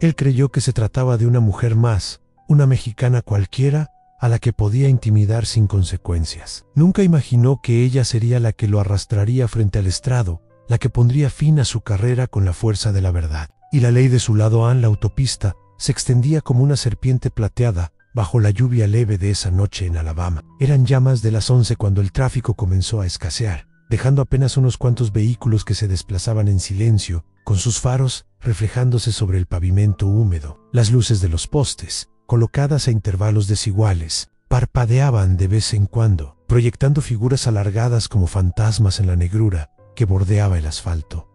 Él creyó que se trataba de una mujer más, una mexicana cualquiera, a la que podía intimidar sin consecuencias. Nunca imaginó que ella sería la que lo arrastraría frente al estrado, la que pondría fin a su carrera con la fuerza de la verdad. Y la ley de su lado en la autopista se extendía como una serpiente plateada bajo la lluvia leve de esa noche en Alabama. Eran ya más de las 11 cuando el tráfico comenzó a escasear, dejando apenas unos cuantos vehículos que se desplazaban en silencio, con sus faros reflejándose sobre el pavimento húmedo. Las luces de los postes, colocadas a intervalos desiguales, parpadeaban de vez en cuando, proyectando figuras alargadas como fantasmas en la negrura que bordeaba el asfalto.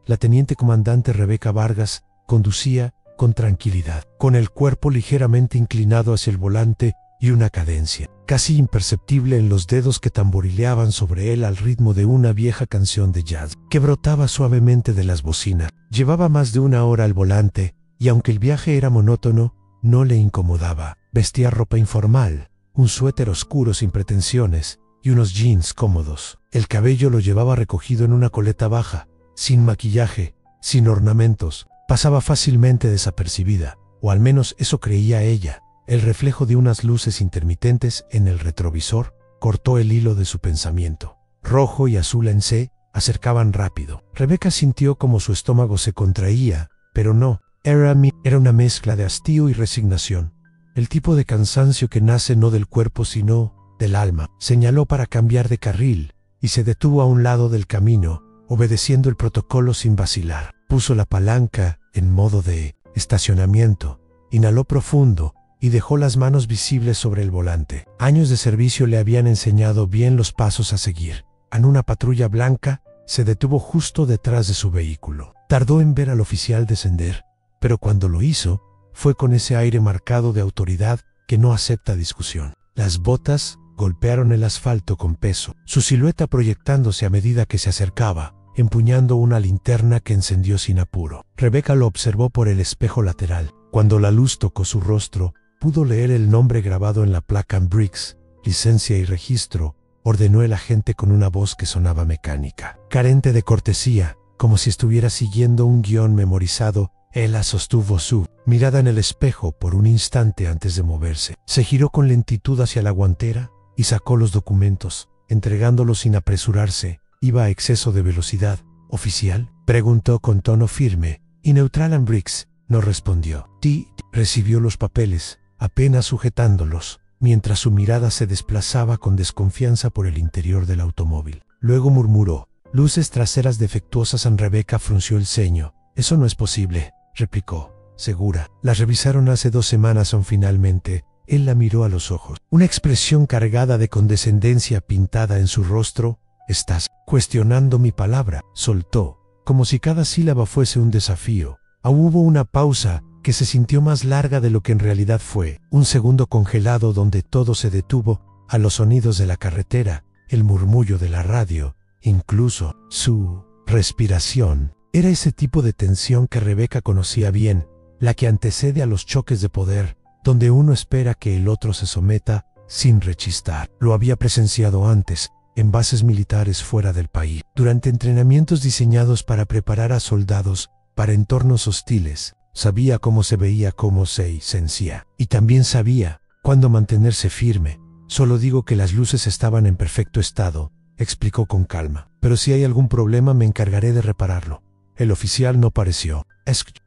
La teniente comandante Rebeca Vargas conducía con tranquilidad, con el cuerpo ligeramente inclinado hacia el volante y una cadencia casi imperceptible en los dedos que tamborileaban sobre él al ritmo de una vieja canción de jazz que brotaba suavemente de las bocinas. Llevaba más de una hora al volante y aunque el viaje era monótono, no le incomodaba. Vestía ropa informal, un suéter oscuro sin pretensiones y unos jeans cómodos. El cabello lo llevaba recogido en una coleta baja, sin maquillaje, sin ornamentos. Pasaba fácilmente desapercibida, o al menos eso creía ella. El reflejo de unas luces intermitentes en el retrovisor cortó el hilo de su pensamiento. Rojo y azul en se acercaban rápido. Rebeca sintió como su estómago se contraía, pero no, era una mezcla de hastío y resignación. El tipo de cansancio que nace no del cuerpo sino del alma. Señaló para cambiar de carril y se detuvo a un lado del camino, obedeciendo el protocolo sin vacilar. Puso la palanca en modo de estacionamiento, inhaló profundo y dejó las manos visibles sobre el volante. Años de servicio le habían enseñado bien los pasos a seguir. En una patrulla blanca se detuvo justo detrás de su vehículo. Tardó en ver al oficial descender, pero cuando lo hizo, fue con ese aire marcado de autoridad que no acepta discusión. Las botas golpearon el asfalto con peso, su silueta proyectándose a medida que se acercaba, empuñando una linterna que encendió sin apuro. Rebeca lo observó por el espejo lateral. Cuando la luz tocó su rostro, pudo leer el nombre grabado en la placa en Briggs, licencia y registro, ordenó el agente con una voz que sonaba mecánica. Carente de cortesía, como si estuviera siguiendo un guión memorizado, ella sostuvo su mirada en el espejo por un instante antes de moverse. Se giró con lentitud hacia la guantera y sacó los documentos, entregándolos sin apresurarse. ¿Iba a exceso de velocidad, oficial?, preguntó con tono firme, y neutral en Briggs no respondió. Sí, recibió los papeles, apenas sujetándolos, mientras su mirada se desplazaba con desconfianza por el interior del automóvil. Luego murmuró, luces traseras defectuosas. Rebeca frunció el ceño. Eso no es posible, replicó, segura. Las revisaron hace 2 semanas. Finalmente, él la miró a los ojos. Una expresión cargada de condescendencia pintada en su rostro. Estás cuestionando mi palabra, soltó, como si cada sílaba fuese un desafío. Hubo una pausa que se sintió más larga de lo que en realidad fue, un segundo congelado donde todo se detuvo, a los sonidos de la carretera, el murmullo de la radio, incluso su respiración. Era ese tipo de tensión que Rebeca conocía bien, la que antecede a los choques de poder, donde uno espera que el otro se someta sin rechistar. Lo había presenciado antes, en bases militares fuera del país, durante entrenamientos diseñados para preparar a soldados para entornos hostiles. Sabía cómo se veía, cómo se sentía, y también sabía cuándo mantenerse firme. Solo digo que las luces estaban en perfecto estado, explicó con calma, pero si hay algún problema me encargaré de repararlo. El oficial no pareció,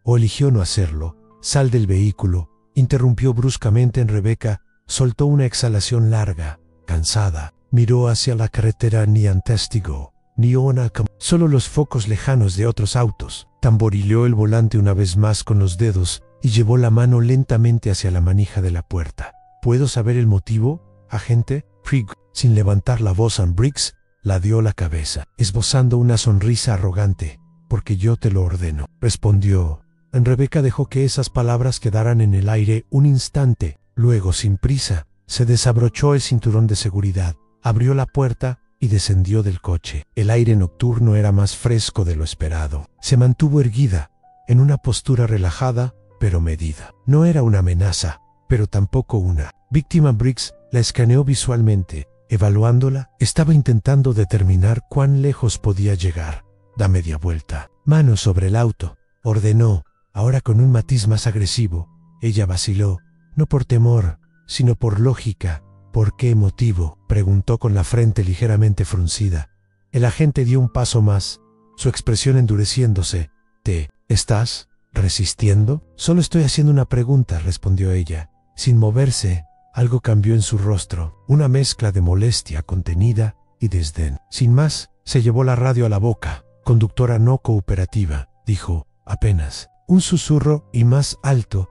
o eligió no hacerlo. Sal del vehículo, interrumpió bruscamente en Rebeca, soltó una exhalación larga, cansada, miró hacia la carretera. Ni un testigo, ni una solo los focos lejanos de otros autos. Tamborileó el volante una vez más con los dedos y llevó la mano lentamente hacia la manija de la puerta. ¿Puedo saber el motivo, agente? Sin levantar la voz, Briggs ladeó la cabeza, esbozando una sonrisa arrogante. Porque yo te lo ordeno, respondió. Rebeca dejó que esas palabras quedaran en el aire un instante. Luego, sin prisa, se desabrochó el cinturón de seguridad, abrió la puerta y descendió del coche. El aire nocturno era más fresco de lo esperado. Se mantuvo erguida, en una postura relajada, pero medida. No era una amenaza, pero tampoco una víctima. Briggs la escaneó visualmente, evaluándola. Estaba intentando determinar cuán lejos podía llegar. Da media vuelta. Manos sobre el auto, ordenó, ahora con un matiz más agresivo. Ella vaciló, no por temor, sino por lógica. ¿Por qué motivo?, preguntó con la frente ligeramente fruncida. El agente dio un paso más, su expresión endureciéndose. ¿Te estás resistiendo? Solo estoy haciendo una pregunta, respondió ella. Sin moverse, algo cambió en su rostro, una mezcla de molestia contenida y desdén. Sin más, se llevó la radio a la boca. Conductora no cooperativa, dijo, apenas. Un susurro y más alto.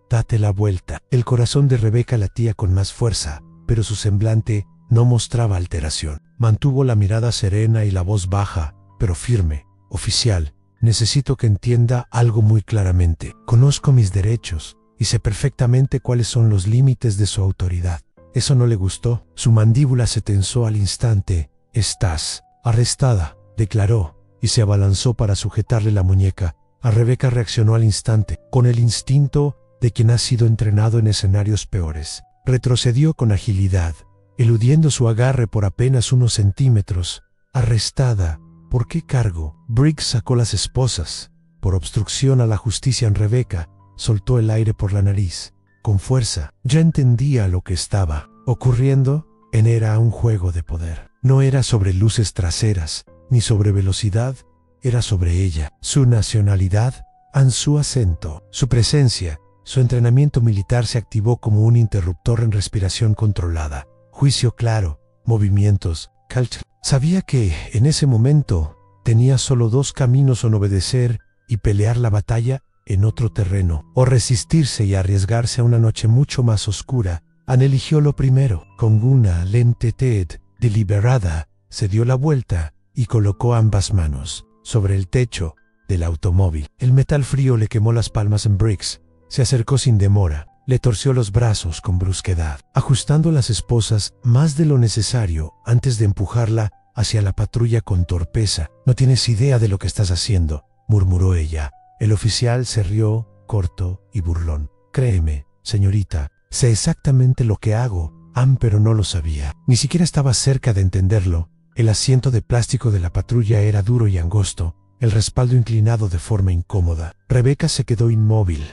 Date la vuelta. El corazón de Rebeca latía con más fuerza, pero su semblante no mostraba alteración. Mantuvo la mirada serena y la voz baja, pero firme. Oficial, necesito que entienda algo muy claramente. Conozco mis derechos y sé perfectamente cuáles son los límites de su autoridad. Eso no le gustó. Su mandíbula se tensó al instante. Estás arrestada, declaró, y se abalanzó para sujetarle la muñeca. A Rebeca reaccionó al instante, con el instinto de quien ha sido entrenado en escenarios peores. Retrocedió con agilidad, eludiendo su agarre por apenas unos centímetros. Arrestada. ¿Por qué cargo? Briggs sacó las esposas. Por obstrucción a la justicia en Rebeca, soltó el aire por la nariz. Con fuerza. Ya entendía lo que estaba ocurriendo. Era un juego de poder. No era sobre luces traseras, ni sobre velocidad. Era sobre ella, su nacionalidad, su acento, su presencia. Su entrenamiento militar se activó como un interruptor en respiración controlada. Juicio claro, movimientos, culture. Sabía que, en ese momento, tenía solo dos caminos: o obedecer y pelear la batalla en otro terreno, o resistirse y arriesgarse a una noche mucho más oscura. Anne eligió lo primero. Con una lentitud deliberada, se dio la vuelta y colocó ambas manos sobre el techo del automóvil. El metal frío le quemó las palmas en Briggs. Se acercó sin demora, le torció los brazos con brusquedad, ajustando las esposas más de lo necesario antes de empujarla hacia la patrulla con torpeza. No tienes idea de lo que estás haciendo, murmuró ella. El oficial se rió, corto y burlón. Créeme, señorita, sé exactamente lo que hago. Pero no lo sabía. Ni siquiera estaba cerca de entenderlo. El asiento de plástico de la patrulla era duro y angosto, el respaldo inclinado de forma incómoda. Rebeca se quedó inmóvil.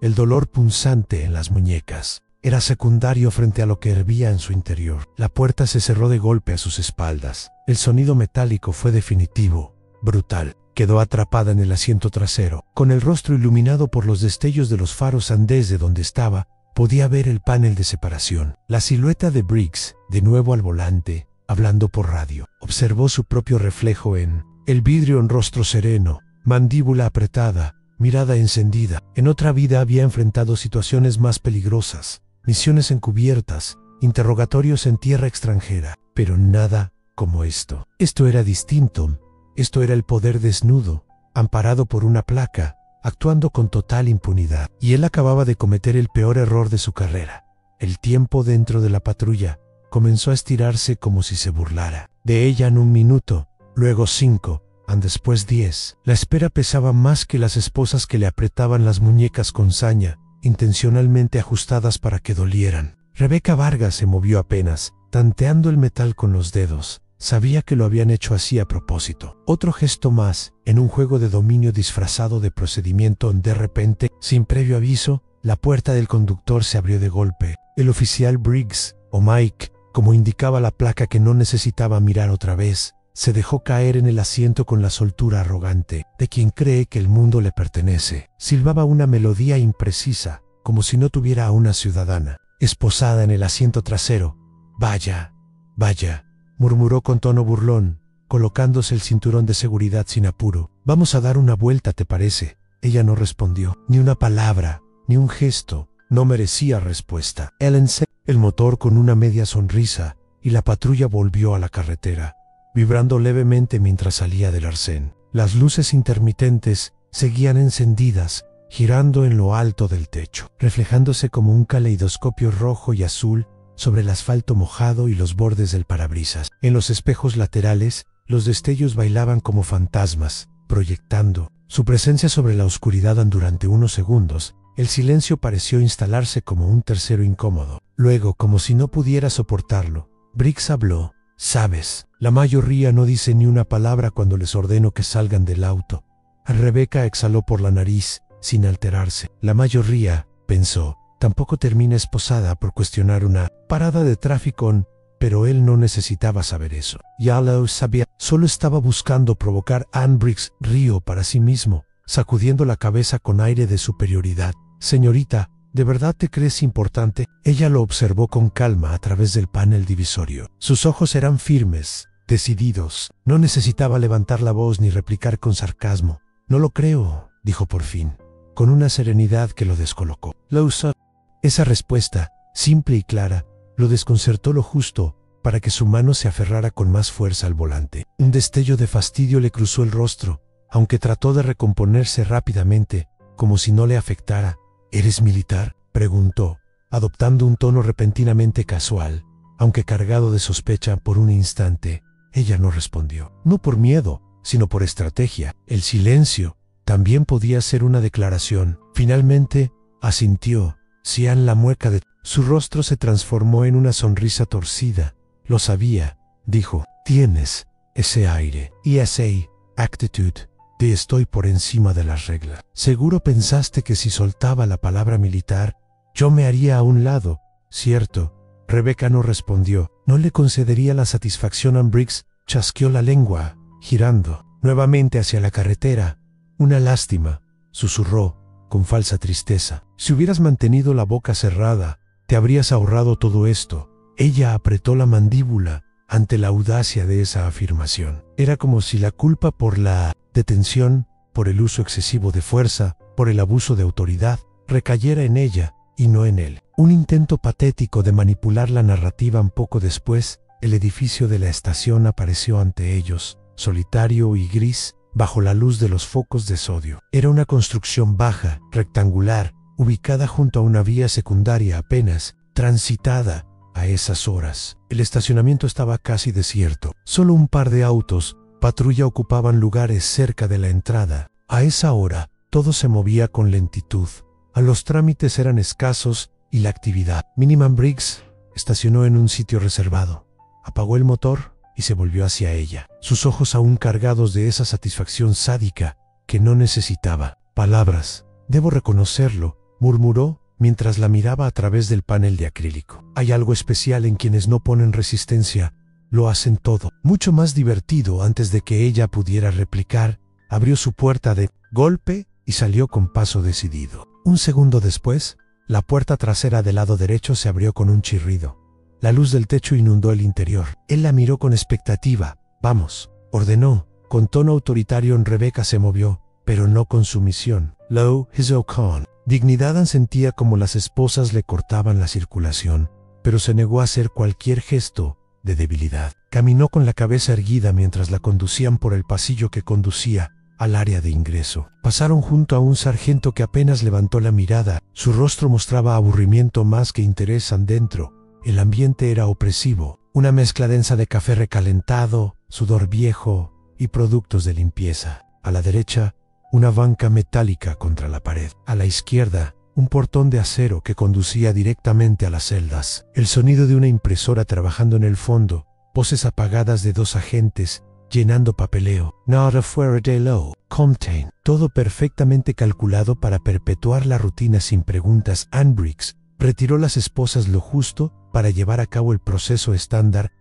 El dolor punzante en las muñecas era secundario frente a lo que hervía en su interior. La puerta se cerró de golpe a sus espaldas. El sonido metálico fue definitivo, brutal. Quedó atrapada en el asiento trasero. Con el rostro iluminado por los destellos de los faros andés de donde estaba, podía ver el panel de separación. La silueta de Briggs, de nuevo al volante, hablando por radio. Observó su propio reflejo en el vidrio, en rostro sereno, mandíbula apretada, mirada encendida. En otra vida había enfrentado situaciones más peligrosas, misiones encubiertas, interrogatorios en tierra extranjera, pero nada como esto. Esto era distinto. Esto era el poder desnudo, amparado por una placa, actuando con total impunidad. Y él acababa de cometer el peor error de su carrera. El tiempo dentro de la patrulla comenzó a estirarse como si se burlara de ella en un minuto, luego 5, después 10. La espera pesaba más que las esposas que le apretaban las muñecas con saña, intencionalmente ajustadas para que dolieran. Rebeca Vargas se movió apenas, tanteando el metal con los dedos. Sabía que lo habían hecho así a propósito. Otro gesto más, en un juego de dominio disfrazado de procedimiento. De repente, sin previo aviso, la puerta del conductor se abrió de golpe. El oficial Briggs, o Mike, como indicaba la placa que no necesitaba mirar otra vez, se dejó caer en el asiento con la soltura arrogante de quien cree que el mundo le pertenece. Silbaba una melodía imprecisa, como si no tuviera a una ciudadana esposada en el asiento trasero. Vaya, vaya, murmuró con tono burlón, colocándose el cinturón de seguridad sin apuro. Vamos a dar una vuelta, ¿te parece? Ella no respondió, ni una palabra, ni un gesto. No merecía respuesta. Ellen se el motor con una media sonrisa, y la patrulla volvió a la carretera, vibrando levemente mientras salía del arcén. Las luces intermitentes seguían encendidas, girando en lo alto del techo, reflejándose como un caleidoscopio rojo y azul sobre el asfalto mojado y los bordes del parabrisas. En los espejos laterales, los destellos bailaban como fantasmas, proyectando su presencia sobre la oscuridad. Durante unos segundos, el silencio pareció instalarse como un tercero incómodo. Luego, como si no pudiera soportarlo, Briggs habló. Sabes, la mayoría no dice ni una palabra cuando les ordeno que salgan del auto. Rebeca exhaló por la nariz sin alterarse. La mayoría, pensó, tampoco termina esposada por cuestionar una parada de tráfico, pero él no necesitaba saber eso. Ya lo sabía, solo estaba buscando provocar a Anne Briggs río para sí mismo, sacudiendo la cabeza con aire de superioridad. Señorita, ¿de verdad te crees importante? Ella lo observó con calma a través del panel divisorio. Sus ojos eran firmes, decididos. No necesitaba levantar la voz ni replicar con sarcasmo. No lo creo, dijo por fin, con una serenidad que lo descolocó. Lo usó. Esa respuesta, simple y clara, lo desconcertó lo justo para que su mano se aferrara con más fuerza al volante. Un destello de fastidio le cruzó el rostro, aunque trató de recomponerse rápidamente, como si no le afectara. ¿Eres militar?, preguntó, adoptando un tono repentinamente casual, aunque cargado de sospecha por un instante. Ella no respondió. No por miedo, sino por estrategia. El silencio también podía ser una declaración. Finalmente, asintió. Cian la mueca de su rostro se transformó en una sonrisa torcida. Lo sabía, dijo. Tienes ese aire y esa actitud de estoy por encima de las reglas. Seguro pensaste que si soltaba la palabra militar, yo me haría a un lado, ¿cierto? Rebecca no respondió. No le concedería la satisfacción a Briggs. Chasqueó la lengua, girando nuevamente hacia la carretera. Una lástima, susurró, con falsa tristeza. Si hubieras mantenido la boca cerrada, te habrías ahorrado todo esto. Ella apretó la mandíbula ante la audacia de esa afirmación. Era como si la culpa por la detención, por el uso excesivo de fuerza, por el abuso de autoridad, recayera en ella y no en él. Un intento patético de manipular la narrativa. Un poco después, el edificio de la estación apareció ante ellos, solitario y gris, bajo la luz de los focos de sodio. Era una construcción baja, rectangular, ubicada junto a una vía secundaria apenas transitada a esas horas. El estacionamiento estaba casi desierto. Solo un par de autos, patrulla, ocupaban lugares cerca de la entrada. A esa hora, todo se movía con lentitud. Los trámites eran escasos y la actividad mínima. Briggs estacionó en un sitio reservado. Apagó el motor y se volvió hacia ella, sus ojos aún cargados de esa satisfacción sádica que no necesitaba palabras. Debo reconocerlo, murmuró mientras la miraba a través del panel de acrílico. Hay algo especial en quienes no ponen resistencia, lo hacen todo. Mucho más divertido. Antes de que ella pudiera replicar, abrió su puerta de golpe y salió con paso decidido. Un segundo después, la puerta trasera del lado derecho se abrió con un chirrido. La luz del techo inundó el interior. Él la miró con expectativa. Vamos, ordenó, con tono autoritario. Rebecca se movió, pero no con sumisión. Lo hizo con dignidad. Sentía como las esposas le cortaban la circulación, pero se negó a hacer cualquier gesto de debilidad. Caminó con la cabeza erguida mientras la conducían por el pasillo que conducía al área de ingreso. Pasaron junto a un sargento que apenas levantó la mirada. Su rostro mostraba aburrimiento más que interés. Dentro, el ambiente era opresivo. Una mezcla densa de café recalentado, sudor viejo y productos de limpieza. A la derecha, una banca metálica contra la pared. A la izquierda, un portón de acero que conducía directamente a las celdas. El sonido de una impresora trabajando en el fondo, voces apagadas de dos agentes llenando papeleo. Nada fuera de lo contain. Todo perfectamente calculado para perpetuar la rutina sin preguntas. Anne Briggs retiró las esposas lo justo para llevar a cabo el proceso estándar.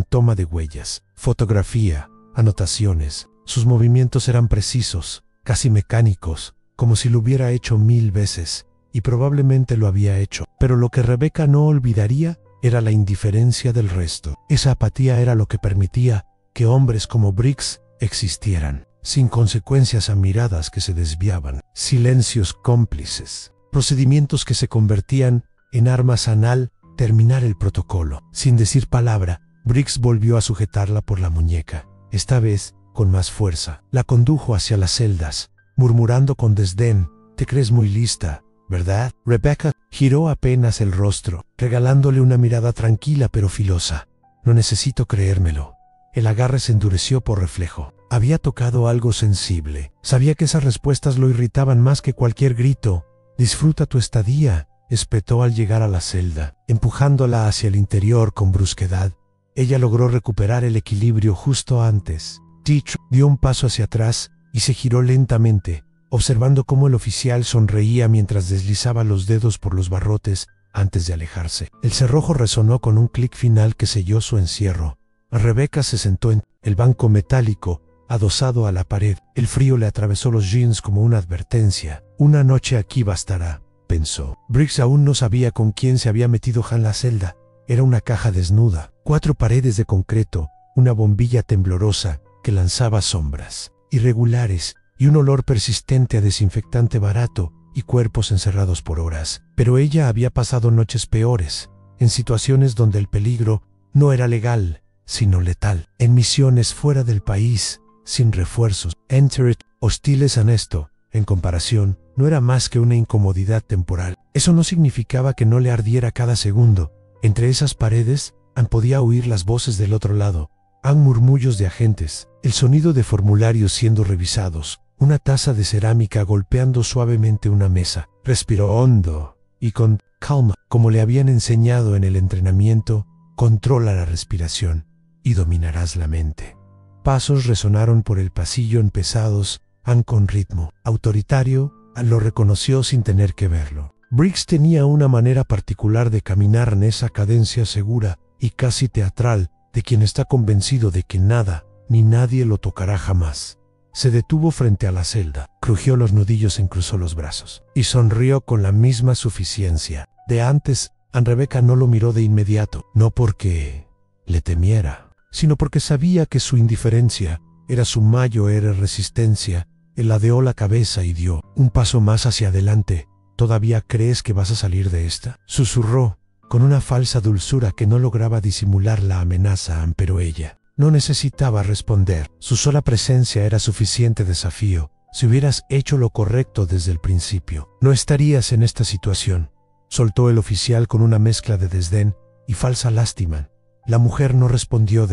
Toma de huellas, fotografía, anotaciones. Sus movimientos eran precisos, casi mecánicos, como si lo hubiera hecho 1000 veces, y probablemente lo había hecho. Pero lo que Rebecca no olvidaría era la indiferencia del resto. Esa apatía era lo que permitía que hombres como Briggs existieran, sin consecuencias a miradas que se desviaban, silencios cómplices, procedimientos que se convertían en armas. Anal terminar el protocolo. Sin decir palabra, Briggs volvió a sujetarla por la muñeca, esta vez con más fuerza. La condujo hacia las celdas, murmurando con desdén, «Te crees muy lista, ¿verdad?» Rebecca giró apenas el rostro, regalándole una mirada tranquila pero filosa. «No necesito creérmelo». El agarre se endureció por reflejo. Había tocado algo sensible. Sabía que esas respuestas lo irritaban más que cualquier grito. «Disfruta tu estadía», espetó al llegar a la celda, empujándola hacia el interior con brusquedad. Ella logró recuperar el equilibrio justo antes. Teach dio un paso hacia atrás y se giró lentamente, observando cómo el oficial sonreía mientras deslizaba los dedos por los barrotes antes de alejarse. El cerrojo resonó con un clic final que selló su encierro. Rebecca se sentó en el banco metálico, adosado a la pared. El frío le atravesó los jeans como una advertencia. Una noche aquí bastará, pensó. Briggs aún no sabía con quién se había metido en la celda. Era una caja desnuda, 4 paredes de concreto, una bombilla temblorosa que lanzaba sombras irregulares y un olor persistente a desinfectante barato y cuerpos encerrados por horas. Pero ella había pasado noches peores, en situaciones donde el peligro no era legal, sino letal, en misiones fuera del país, sin refuerzos. Entered, hostiles a esto, en comparación, no era más que una incomodidad temporal. Eso no significaba que no le ardiera cada segundo. Entre esas paredes, Ann podía oír las voces del otro lado, murmullos de agentes, el sonido de formularios siendo revisados, una taza de cerámica golpeando suavemente una mesa. Respiró hondo y con calma, como le habían enseñado en el entrenamiento. Controla la respiración y dominarás la mente. Pasos resonaron por el pasillo pesados, Ann con ritmo autoritario. Ann lo reconoció sin tener que verlo. Briggs tenía una manera particular de caminar en esa cadencia segura y casi teatral de quien está convencido de que nada ni nadie lo tocará jamás. Se detuvo frente a la celda, crujió los nudillos, encruzó los brazos y sonrió con la misma suficiencia de antes. Rebecca no lo miró de inmediato, no porque le temiera, sino porque sabía que su indiferencia era su mayor resistencia. Él ladeó la cabeza y dio un paso más hacia adelante. ¿Todavía crees que vas a salir de esta?, susurró, con una falsa dulzura que no lograba disimular la amenaza. Pero ella no necesitaba responder. Su sola presencia era suficiente desafío. Si hubieras hecho lo correcto desde el principio, no estarías en esta situación, soltó el oficial con una mezcla de desdén y falsa lástima. La mujer no respondió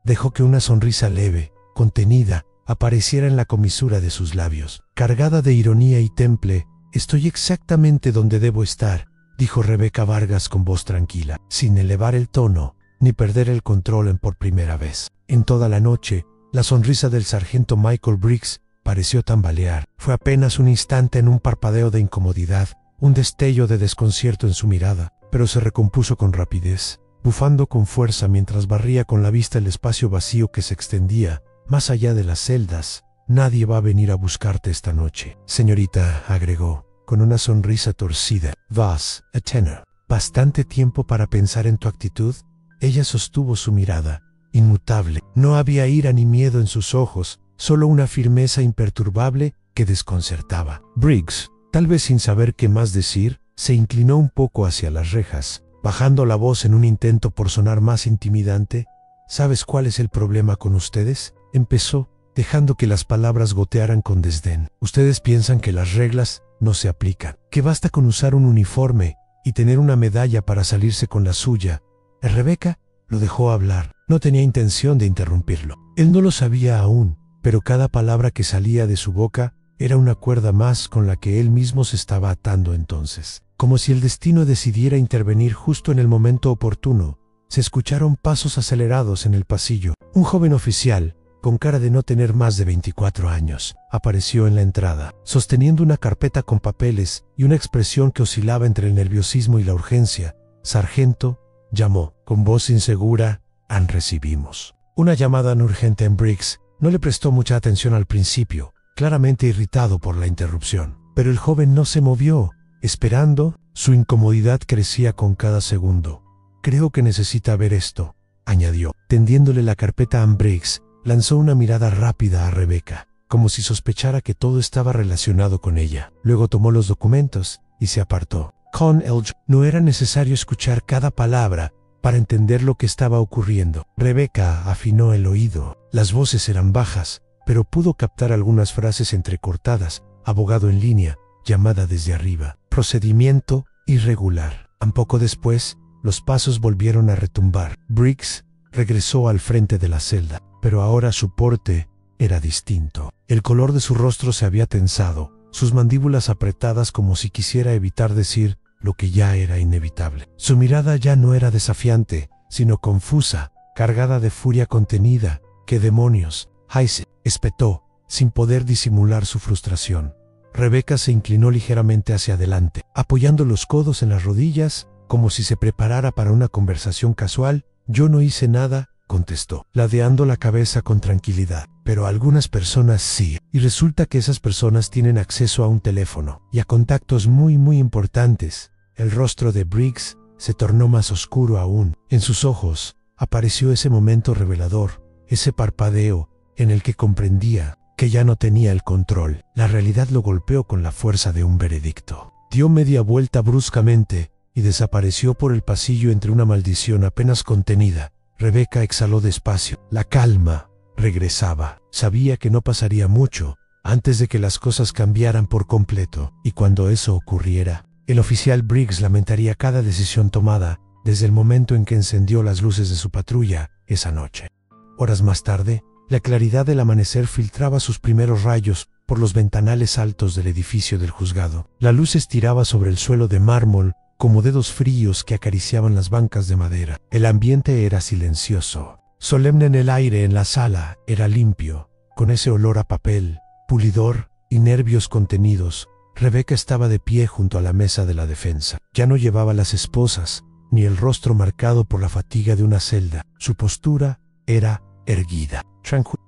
dejó que una sonrisa leve, contenida, apareciera en la comisura de sus labios, cargada de ironía y temple. Estoy exactamente donde debo estar, dijo Rebecca Vargas con voz tranquila, sin elevar el tono, ni perder el control por primera vez. En toda la noche, la sonrisa del sargento Michael Briggs pareció tambalear. Fue apenas un instante, en un parpadeo de incomodidad, un destello de desconcierto en su mirada, pero se recompuso con rapidez, bufando con fuerza mientras barría con la vista el espacio vacío que se extendía más allá de las celdas. Nadie va a venir a buscarte esta noche, señorita, agregó, con una sonrisa torcida. Vas a tener bastante tiempo para pensar en tu actitud. Ella sostuvo su mirada, inmutable. No había ira ni miedo en sus ojos, solo una firmeza imperturbable que desconcertaba. Briggs, tal vez sin saber qué más decir, se inclinó un poco hacia las rejas, bajando la voz en un intento por sonar más intimidante. ¿Sabes cuál es el problema con ustedes?, empezó, dejando que las palabras gotearan con desdén. Ustedes piensan que las reglas no se aplican, que basta con usar un uniforme y tener una medalla para salirse con la suya. Rebecca lo dejó hablar. No tenía intención de interrumpirlo. Él no lo sabía aún, pero cada palabra que salía de su boca era una cuerda más con la que él mismo se estaba atando. Entonces, como si el destino decidiera intervenir justo en el momento oportuno, se escucharon pasos acelerados en el pasillo. Un joven oficial, con cara de no tener más de 24 años, apareció en la entrada, sosteniendo una carpeta con papeles y una expresión que oscilaba entre el nerviosismo y la urgencia. Sargento, llamó, con voz insegura. Ann, recibimos una llamada urgente. En Briggs no le prestó mucha atención al principio, claramente irritado por la interrupción, pero el joven no se movió, esperando. Su incomodidad crecía con cada segundo. Creo que necesita ver esto, añadió, tendiéndole la carpeta a Ann. Briggs lanzó una mirada rápida a Rebecca, como si sospechara que todo estaba relacionado con ella. Luego tomó los documentos y se apartó. Con él no era necesario escuchar cada palabra para entender lo que estaba ocurriendo. Rebecca afinó el oído. Las voces eran bajas, pero pudo captar algunas frases entrecortadas. Abogado en línea, llamada desde arriba, procedimiento irregular. Un poco después, los pasos volvieron a retumbar. Briggs regresó al frente de la celda, pero ahora su porte era distinto. El color de su rostro se había tensado, sus mandíbulas apretadas como si quisiera evitar decir lo que ya era inevitable. Su mirada ya no era desafiante, sino confusa, cargada de furia contenida. «¿Qué demonios?», Heise espetó, sin poder disimular su frustración. Rebecca se inclinó ligeramente hacia adelante, apoyando los codos en las rodillas, como si se preparara para una conversación casual. «Yo no hice nada», contestó, ladeando la cabeza con tranquilidad. «Pero algunas personas sí, y resulta que esas personas tienen acceso a un teléfono, y a contactos muy importantes». El rostro de Briggs se tornó más oscuro aún. En sus ojos apareció ese momento revelador, ese parpadeo en el que comprendía que ya no tenía el control. La realidad lo golpeó con la fuerza de un veredicto. Dio media vuelta bruscamente y desapareció por el pasillo entre una maldición apenas contenida. Rebecca exhaló despacio. La calma regresaba. Sabía que no pasaría mucho antes de que las cosas cambiaran por completo, y cuando eso ocurriera, el oficial Briggs lamentaría cada decisión tomada desde el momento en que encendió las luces de su patrulla esa noche. Horas más tarde, la claridad del amanecer filtraba sus primeros rayos por los ventanales altos del edificio del juzgado. La luz estiraba sobre el suelo de mármol como dedos fríos que acariciaban las bancas de madera. El ambiente era silencioso. Solemne en el aire en la sala era limpio, con ese olor a papel, pulidor y nervios contenidos. Rebecca estaba de pie junto a la mesa de la defensa. Ya no llevaba las esposas, ni el rostro marcado por la fatiga de una celda. Su postura era erguida.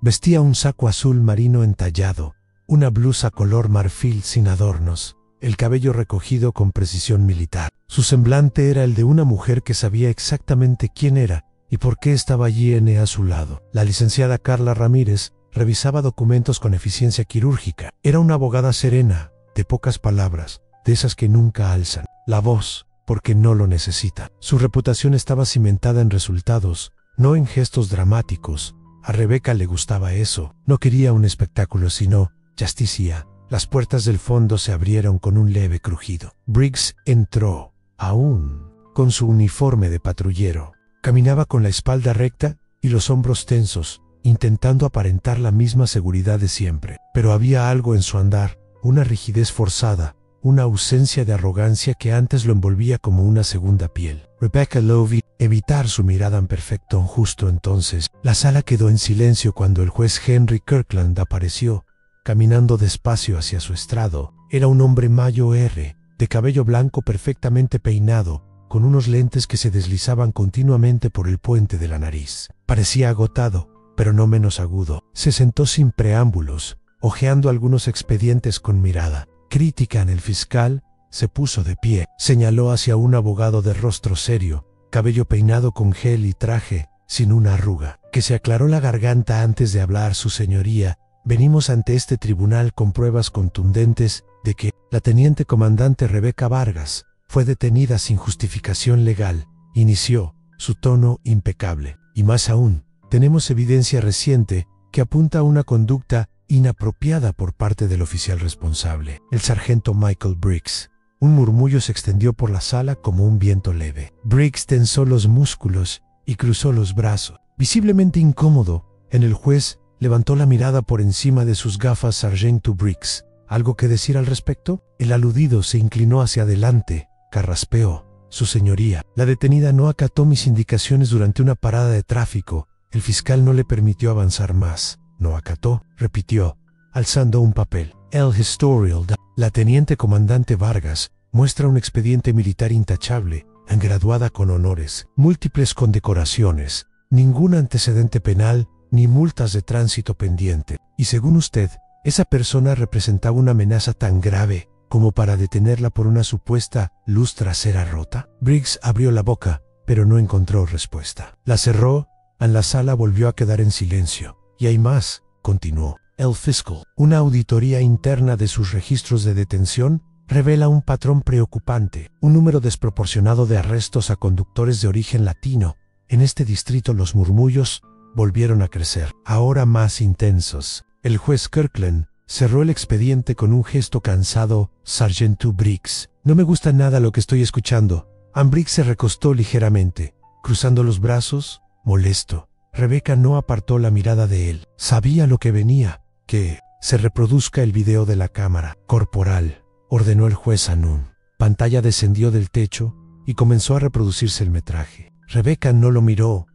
Vestía un saco azul marino entallado, una blusa color marfil sin adornos, el cabello recogido con precisión militar. Su semblante era el de una mujer que sabía exactamente quién era y por qué estaba allí a su lado. La licenciada Carla Ramírez revisaba documentos con eficiencia quirúrgica. Era una abogada serena, de pocas palabras, de esas que nunca alzan la voz porque no lo necesitan. Su reputación estaba cimentada en resultados, no en gestos dramáticos. A Rebecca le gustaba eso. No quería un espectáculo, sino justicia. Las puertas del fondo se abrieron con un leve crujido. Briggs entró, aún con su uniforme de patrullero. Caminaba con la espalda recta y los hombros tensos, intentando aparentar la misma seguridad de siempre. Pero había algo en su andar, una rigidez forzada, una ausencia de arrogancia que antes lo envolvía como una segunda piel. Rebecca Lovey evitar su mirada en perfecto justo entonces. La sala quedó en silencio cuando el juez Henry Kirkland apareció, caminando despacio hacia su estrado. Era un hombre mayor, de cabello blanco perfectamente peinado, con unos lentes que se deslizaban continuamente por el puente de la nariz. Parecía agotado, pero no menos agudo. Se sentó sin preámbulos, hojeando algunos expedientes con mirada crítica en el fiscal. Se puso de pie, señaló hacia un abogado de rostro serio, cabello peinado con gel y traje, sin una arruga, que se aclaró la garganta antes de hablar. Su señoría, venimos ante este tribunal con pruebas contundentes de que la teniente comandante Rebecca Vargas fue detenida sin justificación legal. Inició, su tono impecable. Y más aún, tenemos evidencia reciente que apunta a una conducta inapropiada por parte del oficial responsable, el sargento Michael Briggs. Un murmullo se extendió por la sala como un viento leve. Briggs tensó los músculos y cruzó los brazos. Visiblemente incómodo, el juez levantó la mirada por encima de sus gafas. Sargento Briggs, ¿algo que decir al respecto? El aludido se inclinó hacia adelante, carraspeó. Su señoría, la detenida no acató mis indicaciones durante una parada de tráfico. El fiscal no le permitió avanzar más. No acató, repitió, alzando un papel. El historial. La teniente comandante Vargas muestra un expediente militar intachable, graduada con honores, múltiples condecoraciones, ningún antecedente penal, ni multas de tránsito pendiente. Y según usted, esa persona representaba una amenaza tan grave como para detenerla por una supuesta luz trasera rota. Briggs abrió la boca, pero no encontró respuesta. La cerró. En la sala volvió a quedar en silencio. Y hay más, continuó. El fiscal. Una auditoría interna de sus registros de detención revela un patrón preocupante, un número desproporcionado de arrestos a conductores de origen latino. En este distrito los murmullos volvieron a crecer, ahora más intensos. El juez Kirkland cerró el expediente con un gesto cansado. Sargento Briggs, no me gusta nada lo que estoy escuchando. Briggs se recostó ligeramente, cruzando los brazos, molesto. Rebecca no apartó la mirada de él. Sabía lo que venía. Que se reproduzca el video de la cámara corporal, ordenó el juez Anun. Pantalla descendió del techo y comenzó a reproducirse el metraje. Rebecca no lo miró.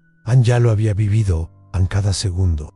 Ya lo había vivido, en cada segundo.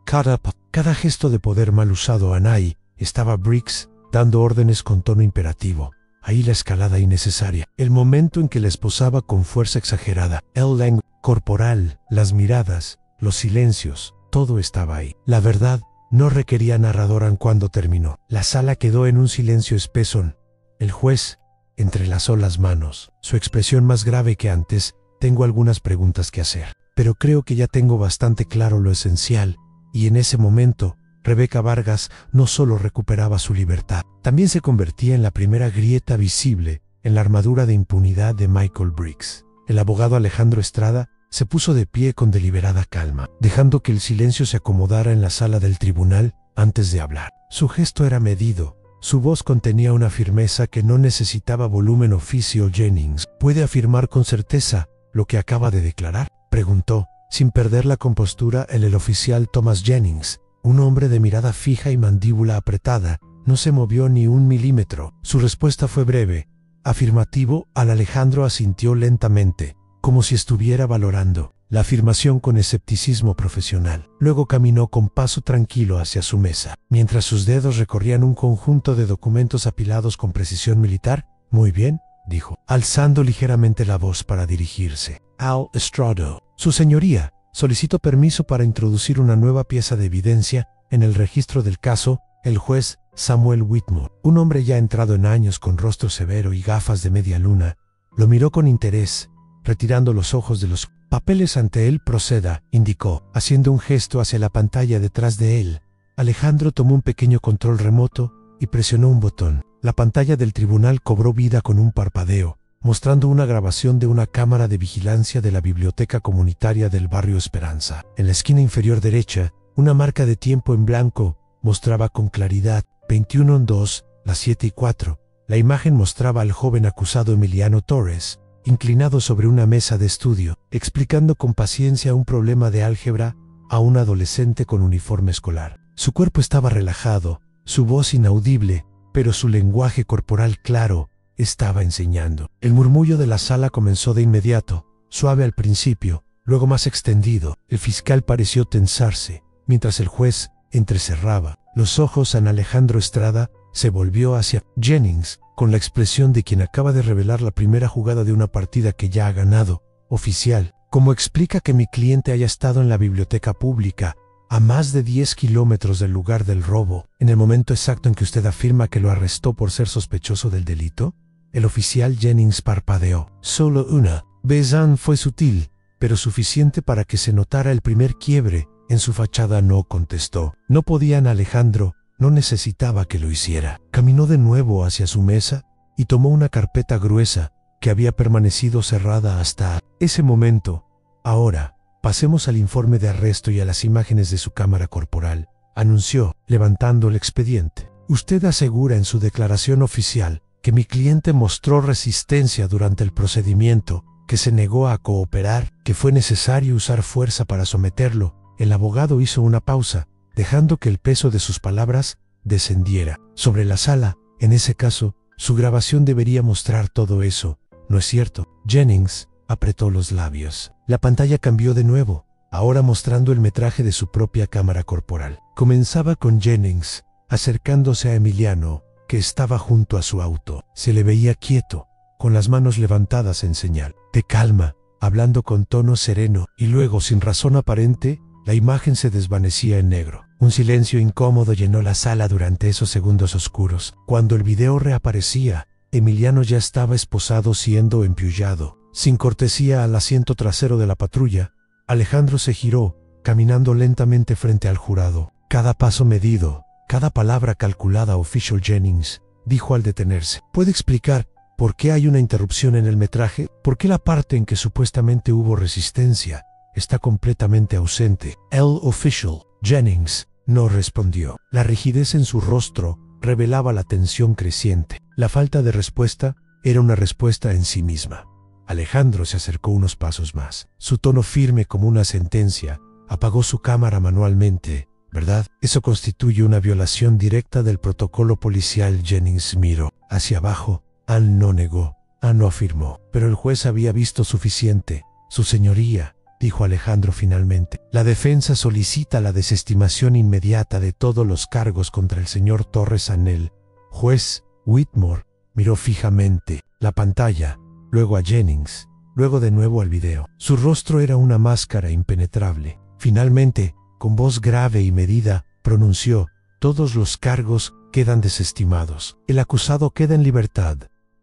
Cada gesto de poder mal usado. Anay, estaba Briggs, dando órdenes con tono imperativo. Ahí la escalada innecesaria. El momento en que la esposaba con fuerza exagerada. El lenguaje corporal, las miradas, los silencios, todo estaba ahí. La verdad no requería narrador cuando terminó. La sala quedó en un silencio espeso. El juez entrelazó las manos. Su expresión más grave que antes. Tengo algunas preguntas que hacer, pero creo que ya tengo bastante claro lo esencial. Y en ese momento, Rebecca Vargas no solo recuperaba su libertad, también se convertía en la primera grieta visible en la armadura de impunidad de Michael Briggs. El abogado Alejandro Estrada se puso de pie con deliberada calma, dejando que el silencio se acomodara en la sala del tribunal antes de hablar. Su gesto era medido, su voz contenía una firmeza que no necesitaba volumen. Oficio Jennings, ¿puede afirmar con certeza lo que acaba de declarar?, preguntó, sin perder la compostura. El oficial Thomas Jennings, un hombre de mirada fija y mandíbula apretada, no se movió ni un milímetro. Su respuesta fue breve, afirmativo. Alejandro asintió lentamente, como si estuviera valorando la afirmación con escepticismo profesional. Luego caminó con paso tranquilo hacia su mesa, mientras sus dedos recorrían un conjunto de documentos apilados con precisión militar. Muy bien, dijo, alzando ligeramente la voz para dirigirse. Al Estrado. Su señoría, solicito permiso para introducir una nueva pieza de evidencia en el registro del caso. El juez Samuel Whitmore, un hombre ya entrado en años con rostro severo y gafas de media luna, lo miró con interés, retirando los ojos de los papeles ante él. Proceda, indicó, haciendo un gesto hacia la pantalla detrás de él. Alejandro tomó un pequeño control remoto y presionó un botón. La pantalla del tribunal cobró vida con un parpadeo, mostrando una grabación de una cámara de vigilancia de la biblioteca comunitaria del barrio Esperanza. En la esquina inferior derecha, una marca de tiempo en blanco mostraba con claridad 21:02, las 7:04. La imagen mostraba al joven acusado Emiliano Torres, inclinado sobre una mesa de estudio, explicando con paciencia un problema de álgebra a un adolescente con uniforme escolar. Su cuerpo estaba relajado, su voz inaudible, pero su lenguaje corporal claro estaba enseñando. El murmullo de la sala comenzó de inmediato, suave al principio, luego más extendido. El fiscal pareció tensarse, mientras el juez entrecerraba los ojos. Alejandro Estrada se volvió hacia Jennings, con la expresión de quien acaba de revelar la primera jugada de una partida que ya ha ganado. Oficial, ¿cómo explica que mi cliente haya estado en la biblioteca pública, a más de 10 kilómetros del lugar del robo, en el momento exacto en que usted afirma que lo arrestó por ser sospechoso del delito? El oficial Jennings parpadeó. Solo una vez fue sutil, pero suficiente para que se notara el primer quiebre en su fachada. No contestó. No podían. Alejandro no necesitaba que lo hiciera. Caminó de nuevo hacia su mesa y tomó una carpeta gruesa que había permanecido cerrada hasta ese momento. Ahora, pasemos al informe de arresto y a las imágenes de su cámara corporal, anunció, levantando el expediente. Usted asegura en su declaración oficial que mi cliente mostró resistencia durante el procedimiento, que se negó a cooperar, que fue necesario usar fuerza para someterlo. El abogado hizo una pausa, dejando que el peso de sus palabras descendiera sobre la sala. En ese caso, su grabación debería mostrar todo eso, ¿no es cierto? Jennings apretó los labios. La pantalla cambió de nuevo, ahora mostrando el metraje de su propia cámara corporal. Comenzaba con Jennings acercándose a Emiliano, que estaba junto a su auto. Se le veía quieto, con las manos levantadas en señal de calma, hablando con tono sereno, y luego, sin razón aparente, la imagen se desvanecía en negro. Un silencio incómodo llenó la sala durante esos segundos oscuros. Cuando el video reaparecía, Emiliano ya estaba esposado, siendo empullado, sin cortesía, al asiento trasero de la patrulla. Alejandro se giró, caminando lentamente frente al jurado. Cada paso medido, cada palabra calculada. Oficial Jennings, dijo al detenerse. ¿Puede explicar por qué hay una interrupción en el metraje? ¿Por qué la parte en que supuestamente hubo resistencia está completamente ausente? El oficial Jennings no respondió. La rigidez en su rostro revelaba la tensión creciente. La falta de respuesta era una respuesta en sí misma. Alejandro se acercó unos pasos más. Su tono firme como una sentencia. Apagó su cámara manualmente. ¿Verdad? Eso constituye una violación directa del protocolo policial. Jennings miró hacia abajo. Ann no negó. Ann no afirmó. Pero el juez había visto suficiente. Su señoría, dijo Alejandro finalmente. La defensa solicita la desestimación inmediata de todos los cargos contra el señor Torres Anel. Juez Whitmore miró fijamente la pantalla, luego a Jennings, luego de nuevo al video. Su rostro era una máscara impenetrable. Finalmente, con voz grave y medida, pronunció: todos los cargos quedan desestimados. El acusado queda en libertad.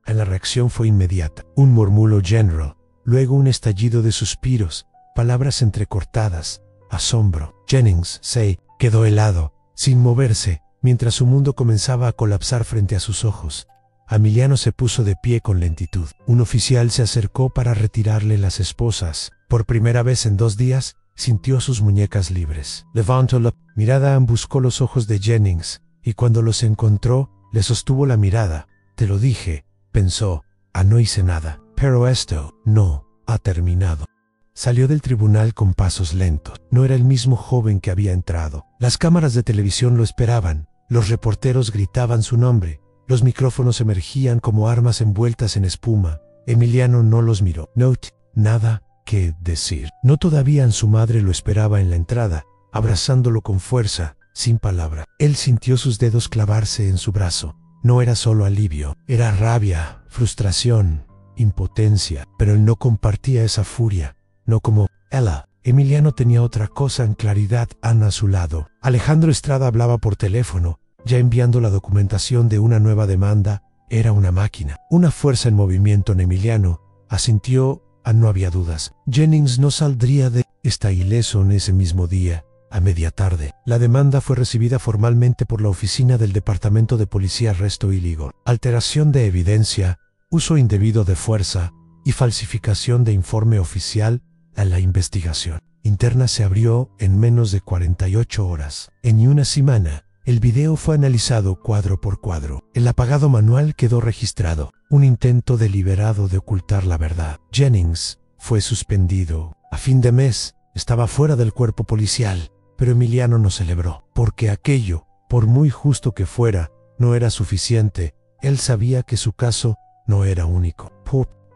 La reacción fue inmediata. Un murmullo general, luego un estallido de suspiros, palabras entrecortadas, asombro. Jennings se quedó helado, sin moverse, mientras su mundo comenzaba a colapsar frente a sus ojos. Emiliano se puso de pie con lentitud. Un oficial se acercó para retirarle las esposas. Por primera vez en 2 días, sintió sus muñecas libres. Levantó la mirada, buscó los ojos de Jennings, y cuando los encontró, le sostuvo la mirada. Te lo dije, pensó. No hice nada. Pero esto no ha terminado. Salió del tribunal con pasos lentos. No era el mismo joven que había entrado. Las cámaras de televisión lo esperaban. Los reporteros gritaban su nombre. Los micrófonos emergían como armas envueltas en espuma. Emiliano no los miró. No, nada que decir. No todavía su madre lo esperaba en la entrada, abrazándolo con fuerza, sin palabra. Él sintió sus dedos clavarse en su brazo. No era solo alivio, era rabia, frustración, impotencia. Pero él no compartía esa furia, no como ella. Emiliano tenía otra cosa en claridad. Ana a su lado. Alejandro Estrada hablaba por teléfono, ya enviando la documentación de una nueva demanda. Era una máquina, una fuerza en movimiento en Emiliano. Asintió. No había dudas. Jennings no saldría de esta ileso en ese mismo día. A media tarde, la demanda fue recibida formalmente por la oficina del Departamento de Policía. Arresto ilegal, alteración de evidencia, uso indebido de fuerza y falsificación de informe oficial. La investigación interna se abrió en menos de 48 horas. En una semana, el video fue analizado cuadro por cuadro. El apagado manual quedó registrado. Un intento deliberado de ocultar la verdad. Jennings fue suspendido. A fin de mes, estaba fuera del cuerpo policial. Pero Emiliano no celebró, porque aquello, por muy justo que fuera, no era suficiente. Él sabía que su caso no era único.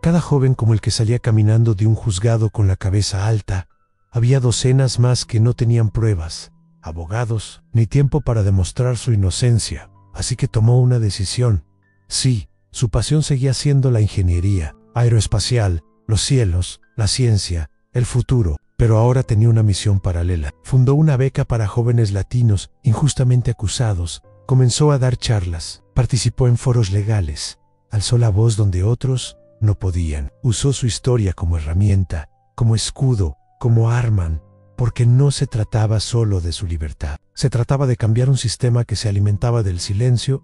Cada joven como el que salía caminando de un juzgado con la cabeza alta, había docenas más que no tenían pruebas, abogados, ni tiempo para demostrar su inocencia. Así que tomó una decisión. Sí, su pasión seguía siendo la ingeniería aeroespacial, los cielos, la ciencia, el futuro. Pero ahora tenía una misión paralela. Fundó una beca para jóvenes latinos injustamente acusados. Comenzó a dar charlas. Participó en foros legales. Alzó la voz donde otros no podían. Usó su historia como herramienta, como escudo, como arma, porque no se trataba solo de su libertad. Se trataba de cambiar un sistema que se alimentaba del silencio.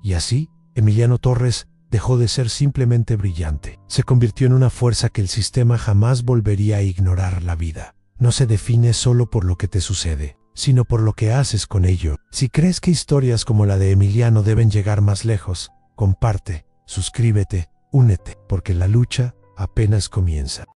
Y así, Emiliano Torres dejó de ser simplemente brillante. Se convirtió en una fuerza que el sistema jamás volvería a ignorar. La vida no se define solo por lo que te sucede, sino por lo que haces con ello. Si crees que historias como la de Emiliano deben llegar más lejos, comparte, suscríbete, únete, porque la lucha apenas comienza.